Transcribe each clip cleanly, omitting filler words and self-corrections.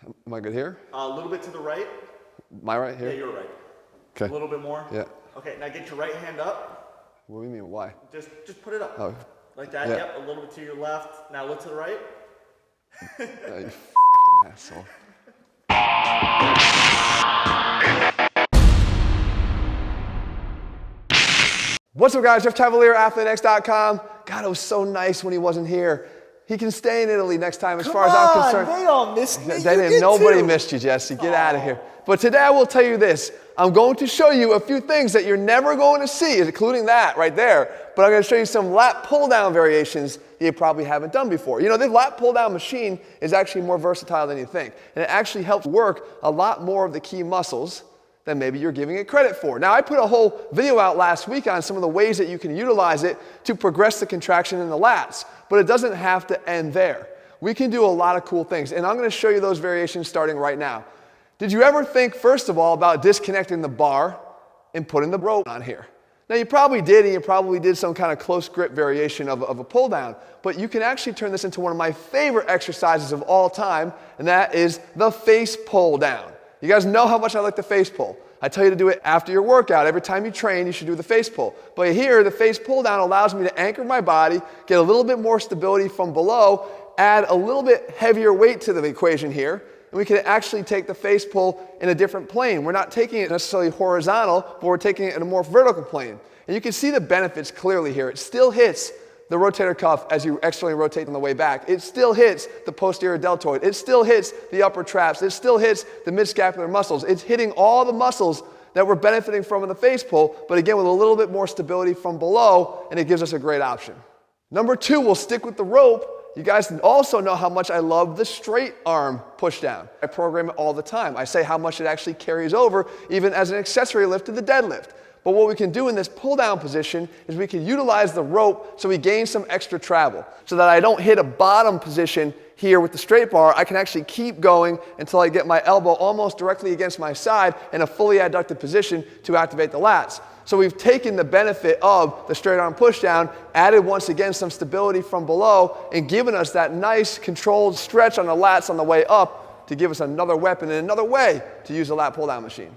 Am I good here? A little bit to the right. My right here? Yeah, you're right. Okay. A little bit more. Yeah. Okay, now get your right hand up. What do you mean, why? Just put it up. Oh. Like that, Yeah. yep, a little bit to your left. Now look to the right. You asshole. What's up, guys? Jeff Cavalier, ATHLEAN-X.com. God, it was so nice when he wasn't here. He can stay in Italy next time as far as I'm concerned. They all missed me. They didn't. Nobody missed you, Jesse. Get out of here. But today I will tell you this. I'm going to show you a few things that you're never going to see, including that right there. But I'm going to show you some lat pull-down variations you probably haven't done before. You know, the lat pull-down machine is actually more versatile than you think. And it actually helps work a lot more of the key muscles than maybe you're giving it credit for. Now, I put a whole video out last week on some of the ways that you can utilize it to progress the contraction in the lats, but it doesn't have to end there. We can do a lot of cool things, and I'm going to show you those variations starting right now. Did you ever think, first of all, about disconnecting the bar and putting the rope on here? Now, you probably did, and you probably did some kind of close grip variation of a pull down, but you can actually turn this into one of my favorite exercises of all time, and that is the face pull down. You guys know how much I like the face pull. I tell you to do it after your workout. Every time you train, you should do the face pull. But here, the face pull down allows me to anchor my body, get a little bit more stability from below, add a little bit heavier weight to the equation here, and we can actually take the face pull in a different plane. We're not taking it necessarily horizontal, but we're taking it in a more vertical plane. And you can see the benefits clearly here. It still hits the rotator cuff as you externally rotate on the way back. It still hits the posterior deltoid. It still hits the upper traps. It still hits the mid-scapular muscles. It's hitting all the muscles that we're benefiting from in the face pull, but again with a little bit more stability from below, and it gives us a great option. Number two, we'll stick with the rope. You guys also know how much I love the straight arm push down. I program it all the time. I say how much it actually carries over, even as an accessory lift to the deadlift. But what we can do in this pull down position is we can utilize the rope so we gain some extra travel. So that I don't hit a bottom position here with the straight bar, I can actually keep going until I get my elbow almost directly against my side in a fully adducted position to activate the lats. So we've taken the benefit of the straight arm push down, added once again some stability from below, and given us that nice controlled stretch on the lats on the way up to give us another weapon and another way to use the lat pull down machine.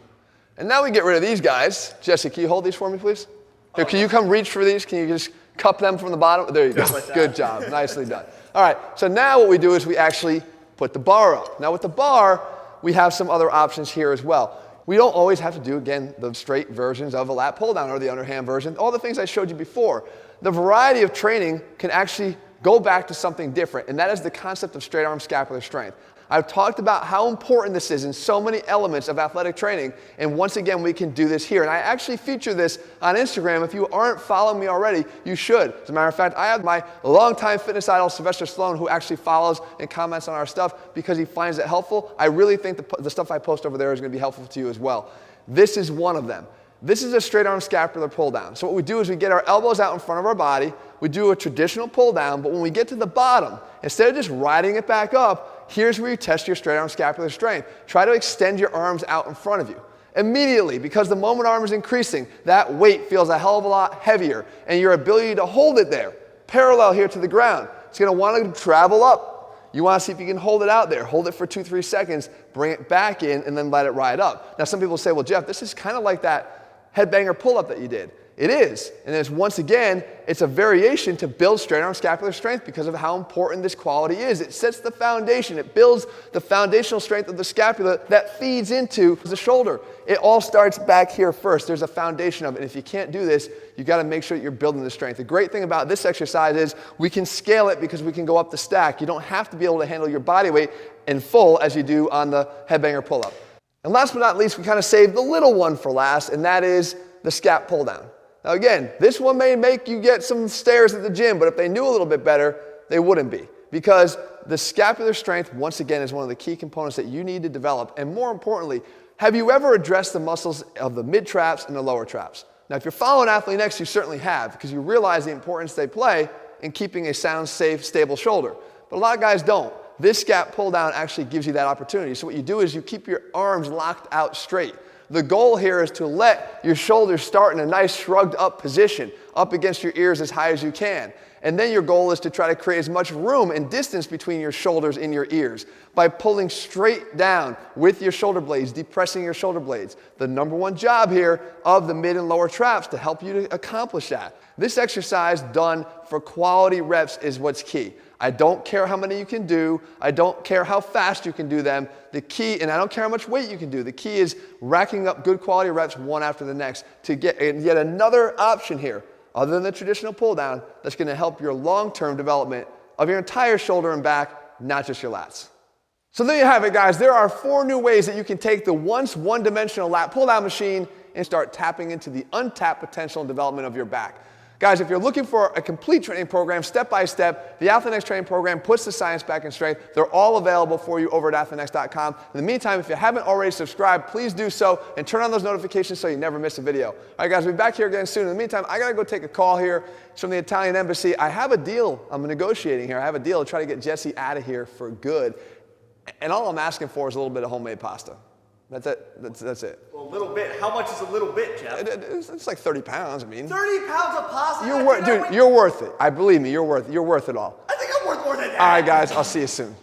And now we get rid of these guys. Jesse, can you hold these for me, please? Here, can you come reach for these? Can you just cup them from the bottom? There you go. Good job. Nicely done. All right, so now what we do is we actually put the bar up. Now with the bar, we have some other options here as well. We don't always have to do, again, the straight versions of a lat pull down or the underhand version, all the things I showed you before. The variety of training can actually go back to something different, and that is the concept of straight arm scapular strength. I've talked about how important this is in so many elements of athletic training, and once again, we can do this here. And I actually feature this on Instagram. If you aren't following me already, you should. As a matter of fact, I have my longtime fitness idol, Sylvester Stallone, who actually follows and comments on our stuff because he finds it helpful. I really think the stuff I post over there is going to be helpful to you as well. This is one of them. This is a straight arm scapular pull down. So what we do is we get our elbows out in front of our body, we do a traditional pull down, but when we get to the bottom, instead of just riding it back up, here's where you test your straight arm scapular strength. Try to extend your arms out in front of you. Immediately, because the moment arm is increasing, that weight feels a hell of a lot heavier, and your ability to hold it there, parallel here to the ground, it's going to want to travel up. You want to see if you can hold it out there. Hold it for 2-3 seconds, bring it back in, and then let it ride up. Now some people say, well, Jeff, this is kind of like that headbanger pull-up that you did. It is, and it's once again, it's a variation to build straight arm scapular strength because of how important this quality is. It sets the foundation. It builds the foundational strength of the scapula that feeds into the shoulder. It all starts back here first. There's a foundation of it, and if you can't do this, you got to make sure that you're building the strength. The great thing about this exercise is we can scale it because we can go up the stack. You don't have to be able to handle your body weight in full as you do on the headbanger pull-up. And last but not least, we kind of saved the little one for last, and that is the Scap Pulldown. Now again, this one may make you get some stares at the gym, but if they knew a little bit better, they wouldn't be. Because the scapular strength, once again, is one of the key components that you need to develop. And more importantly, have you ever addressed the muscles of the mid-traps and the lower traps? Now, if you're following ATHLEAN-X, you certainly have, because you realize the importance they play in keeping a sound, safe, stable shoulder. But a lot of guys don't. This Scap Pulldown actually gives you that opportunity. So what you do is you keep your arms locked out straight. The goal here is to let your shoulders start in a nice shrugged up position. up against your ears as high as you can. And then your goal is to try to create as much room and distance between your shoulders and your ears by pulling straight down with your shoulder blades, depressing your shoulder blades. The number one job here of the mid and lower traps to help you to accomplish that. This exercise done for quality reps is what's key. I don't care how many you can do. I don't care how fast you can do them. The key, and I don't care how much weight you can do. The key is racking up good quality reps one after the next to get yet another option here, other than the traditional pull down, that's going to help your long-term development of your entire shoulder and back, not just your lats. So there you have it, guys. There are 4 new ways that you can take the once one-dimensional lat pull-down machine and start tapping into the untapped potential and development of your back. Guys, if you're looking for a complete training program, step-by-step, the ATHLEAN-X training program puts the science back in strength. They're all available for you over at ATHLEAN-X.com. In the meantime, if you haven't already subscribed, please do so and turn on those notifications so you never miss a video. All right, guys, we'll be back here again soon. In the meantime, I got to go take a call here. It's from the Italian embassy. I have a deal. I'm negotiating here. I have a deal to try to get Jesse out of here for good. And all I'm asking for is a little bit of homemade pasta. That's it. That's it. Well, a little bit. How much is a little bit, Jeff? It's like 30 pounds. I mean, 30 pounds of pasta. Dude, you're worth it. I believe me. You're worth it all. I think I'm worth more than that. All right, guys. I'll see you soon.